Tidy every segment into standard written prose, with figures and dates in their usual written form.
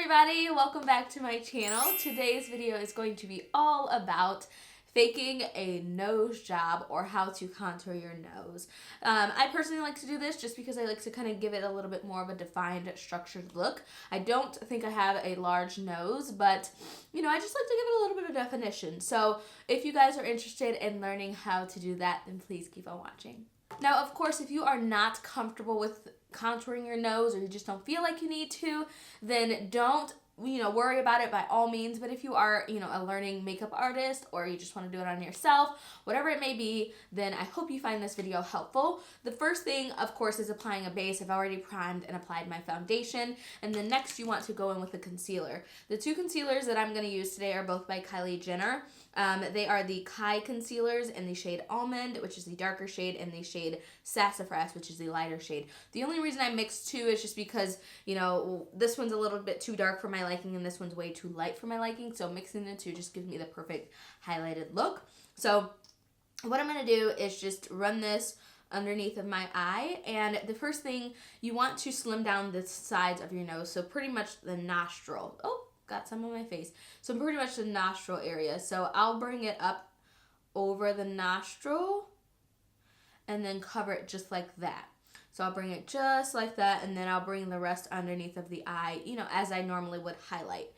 everybody, welcome back to my channel. Today's video is going to be all about faking a nose job or how to contour your nose. I personally like to do this just because I like to kind of give it a little bit more of a defined, structured look. I don't think I have a large nose, but I just like to give it a little bit of definition. So if you guys are interested in learning how to do that, then please keep on watching. Now, of course, if you are not comfortable with contouring your nose or you just don't feel like you need to, then don't worry about it by all means. But if you are a learning makeup artist or you just want to do it on yourself, whatever it may be, then I hope you find this video helpful. The first thing, of course, is applying a base. I've already primed and applied my foundation, and then next you want to go in with a concealer. The two concealers that I'm going to use today are both by Kylie Jenner. They are the Kai concealers in the shade Almond, which is the darker shade, and the shade Sassafras, which is the lighter shade. The only reason I mixed two is just because, this one's a little bit too dark for my liking and this one's way too light for my liking. So mixing the two just gives me the perfect highlighted look. So what I'm going to do is just run this underneath of my eye, and the first thing, you want to slim down the sides of your nose, so pretty much the nostril. Oh, got some on my face. So pretty much the nostril area. So I'll bring it up over the nostril and then cover it just like that. So I'll bring it just like that, and then I'll bring the rest underneath of the eye, as I normally would highlight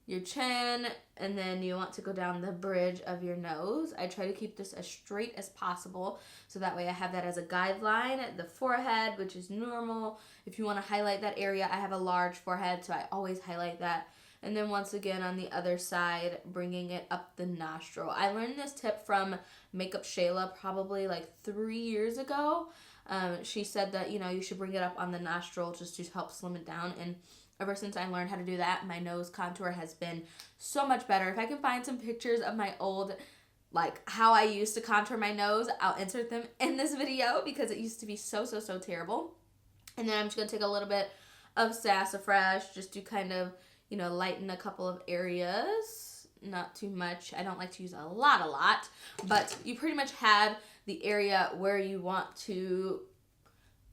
your chin, and then you want to go down the bridge of your nose. I try to keep this as straight as possible, so that way I have that as a guideline. The forehead, which is normal. If you want to highlight that area, I have a large forehead, so I always highlight that. And then once again on the other side, bringing it up the nostril. I learned this tip from Makeup Shayla probably like 3 years ago. She said that, you should bring it up on the nostril just to help slim it down. And ever since I learned how to do that, my nose contour has been so much better. If I can find some pictures of my old, how I used to contour my nose, I'll insert them in this video because it used to be so terrible. And then I'm just going to take a little bit of Sassafras just to kind of, lighten a couple of areas. Not too much. I don't like to use a lot, but you pretty much have the area where you want to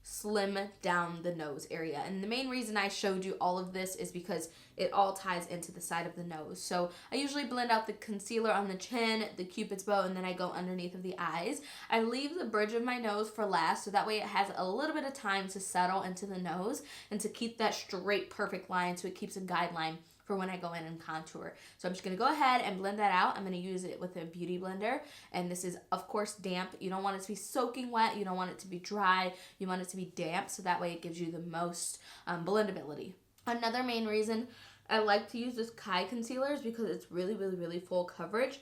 slim down the nose area. And the main reason I showed you all of this is because it all ties into the side of the nose. So I usually blend out the concealer on the chin, the cupid's bow, and then I go underneath of the eyes. I leave the bridge of my nose for last, so that way it has a little bit of time to settle into the nose and to keep that straight, perfect line, so it keeps a guideline for when I go in and contour. So I'm just going to go ahead and blend that out. I'm going to use it with a beauty blender, and this is of course damp. You don't want it to be soaking wet, you don't want it to be dry, you want it to be damp, so that way it gives you the most blendability. Another main reason I like to use this Kai concealer is because it's really full coverage,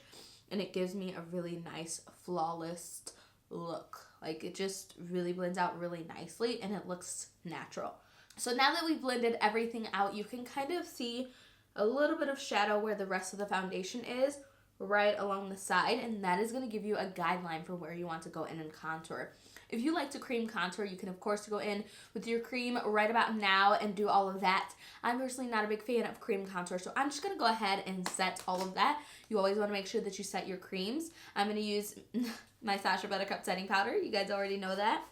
and it gives me a really nice flawless look. It just really blends out really nicely and it looks natural. So now that we've blended everything out, you can kind of see a little bit of shadow where the rest of the foundation is, right along the side, and that is going to give you a guideline for where you want to go in and contour. If you like to cream contour, you can of course go in with your cream right about now and do all of that. I'm personally not a big fan of cream contour, so I'm just going to go ahead and set all of that. You always want to make sure that you set your creams. I'm going to use my Sacha Buttercup setting powder. You guys already know that.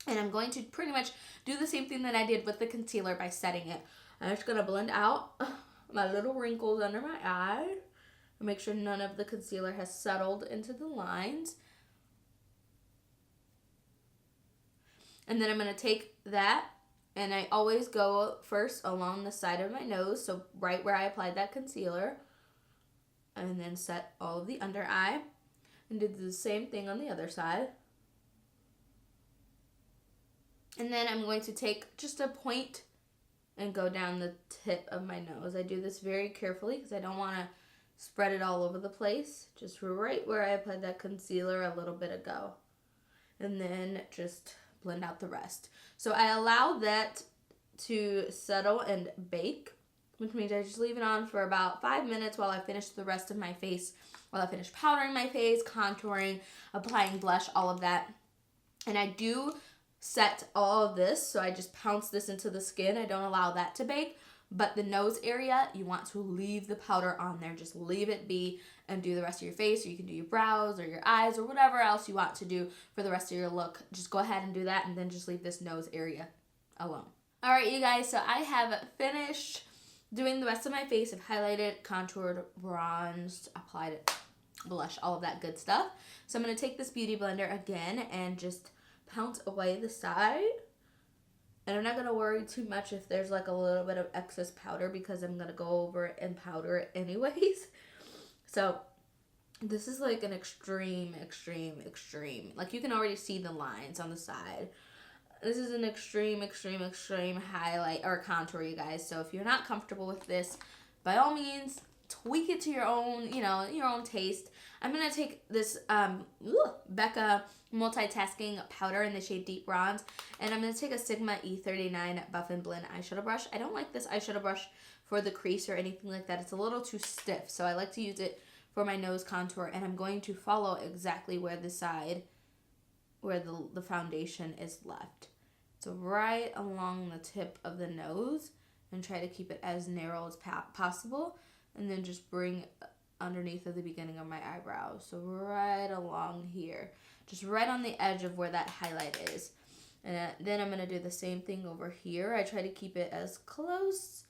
And I'm going to pretty much do the same thing that I did with the concealer by setting it. I'm just going to blend out my little wrinkles under my eye and make sure none of the concealer has settled into the lines. And then I'm going to take that, and I always go first along the side of my nose, so right where I applied that concealer, and then set all of the under eye, and do the same thing on the other side. And then I'm going to take just a point and go down the tip of my nose. I do this very carefully because I don't want to spread it all over the place. Just right where I applied that concealer a little bit ago. And then just blend out the rest. So I allow that to settle and bake, which means I just leave it on for about 5 minutes while I finish the rest of my face, while I finish powdering my face, contouring, applying blush, all of that. And I do set all of this, so I just pounce this into the skin. I don't allow that to bake, but the nose area, you want to leave the powder on there. Just leave it be and do the rest of your face, or you can do your brows or your eyes or whatever else you want to do for the rest of your look. Just go ahead and do that, and then just leave this nose area alone. All right, you guys, so I have finished doing the rest of my face. I've highlighted, contoured, bronzed, applied blush, all of that good stuff. So I'm going to take this Beauty Blender again and just pounce away the side. And I'm not going to worry too much if there's like a little bit of excess powder because I'm going to go over it and powder it anyways. So this is like an extreme. Like you can already see the lines on the side. This is an extreme highlight or contour, you guys. So if you're not comfortable with this, by all means, tweak it to your own, your own taste. I'm going to take this Becca multitasking powder in the shade Deep Bronze, and I'm going to take a Sigma E39 Buff and Blend eyeshadow brush. I don't like this eyeshadow brush for the crease or anything like that. It's a little too stiff, so I like to use it for my nose contour, and I'm going to follow exactly where the side, where the foundation is left. So right along the tip of the nose, and try to keep it as narrow as possible, and then just bring underneath of the beginning of my eyebrows. So right along here, just right on the edge of where that highlight is. And then I'm going to do the same thing over here. I try to keep it as close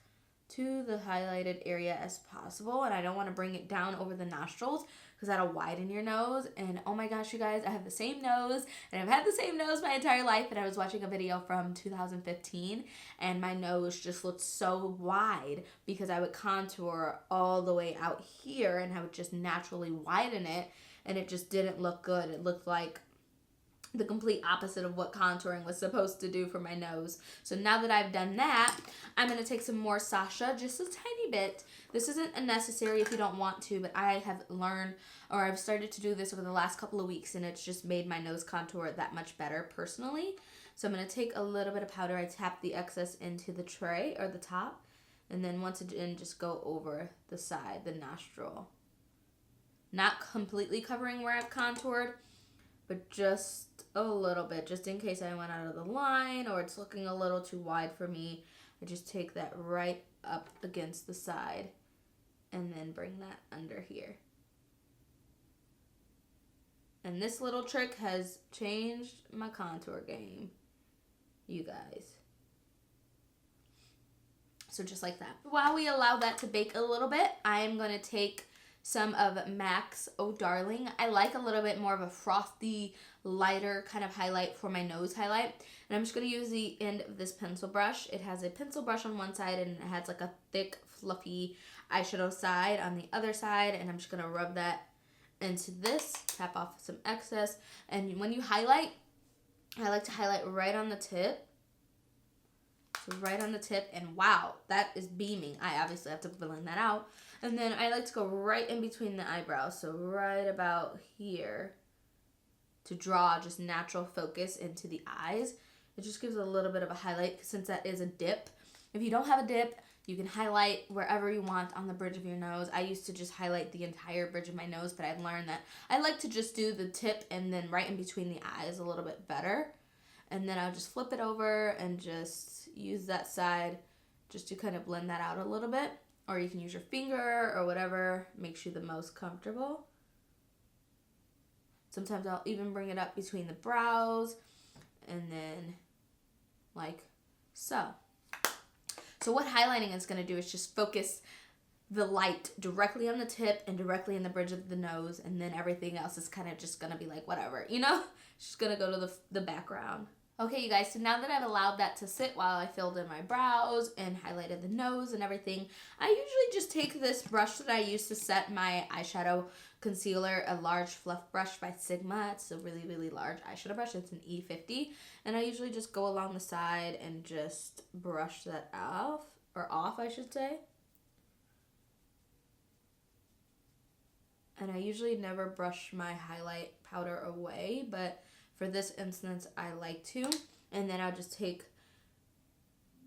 to the highlighted area as possible, and I don't want to bring it down over the nostrils because that'll widen your nose. And oh my gosh, you guys, I have the same nose, and I've had the same nose my entire life. And I was watching a video from 2015, and my nose just looked so wide because I would contour all the way out here, and I would just naturally widen it, and it just didn't look good. It looked like the complete opposite of what contouring was supposed to do for my nose. So now that I've done that, I'm going to take some more Sasha, just a tiny bit. This isn't necessary if you don't want to, but I have learned, or I've started to do this over the last couple of weeks, and it's just made my nose contour that much better personally. So I'm going to take a little bit of powder. I tap the excess into the tray, or the top, and then once again, just go over the side, the nostril. Not completely covering where I've contoured, but just a little bit, just in case I went out of the line or it's looking a little too wide for me. I just take that right up against the side and then bring that under here. And this little trick has changed my contour game, you guys. So just like that. While we allow that to bake a little bit, I'm going to take some of MAC's Oh Darling. I like a little bit more of a frosty, lighter kind of highlight for my nose highlight. And I'm just going to use the end of this pencil brush. It has a pencil brush on one side, and it has like a thick, fluffy eyeshadow side on the other side. And I'm just going to rub that into this, tap off some excess. And when you highlight, I like to highlight right on the tip. So right on the tip, and wow, that is beaming. I obviously have to blend that out. And then I like to go right in between the eyebrows, so right about here, to draw just natural focus into the eyes. It just gives a little bit of a highlight since that is a dip. If you don't have a dip, you can highlight wherever you want on the bridge of your nose. I used to just highlight the entire bridge of my nose, but I've learned that I like to just do the tip and then right in between the eyes a little bit better. And then I'll just flip it over and just use that side just to kind of blend that out a little bit. Or you can use your finger or whatever makes you the most comfortable. Sometimes I'll even bring it up between the brows and then like so. So what highlighting is going to do is just focus the light directly on the tip and directly in the bridge of the nose, and then everything else is kind of just going to be like whatever, you know? It's just going to go to the background. Okay, you guys, so now that I've allowed that to sit while I filled in my brows and highlighted the nose and everything, I usually just take this brush that I use to set my eyeshadow concealer, a large fluff brush by Sigma. It's a really, really large eyeshadow brush. It's an E50. And I usually just go along the side and just brush that off, I should say. And I usually never brush my highlight powder away, but for this instance, I like to. And then I'll just take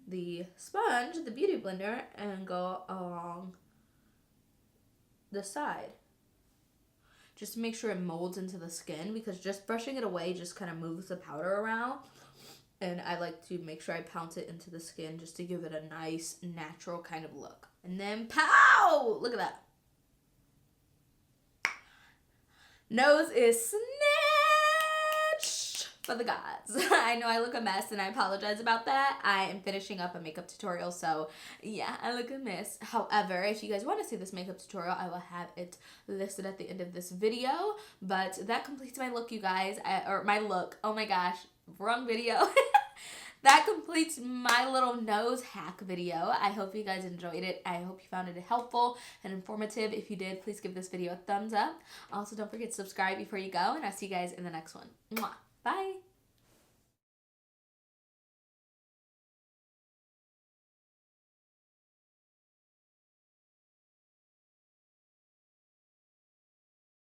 the sponge, the Beauty Blender, and go along the side. Just to make sure it molds into the skin, because just brushing it away just kind of moves the powder around. And I like to make sure I pounce it into the skin just to give it a nice, natural kind of look. And then pow! Look at that. Nose is snatched. for the gods. I know I look a mess and I apologize about that. I am finishing up a makeup tutorial, so yeah, I look a mess. However, if you guys want to see this makeup tutorial, I will have it listed at the end of this video. But that completes my look, you guys. Or my look. Oh my gosh, wrong video. That completes my little nose hack video. I hope you guys enjoyed it. I hope you found it helpful and informative. If you did, please give this video a thumbs up. Also, don't forget to subscribe before you go, and I'll see you guys in the next one. Mwah. Bye.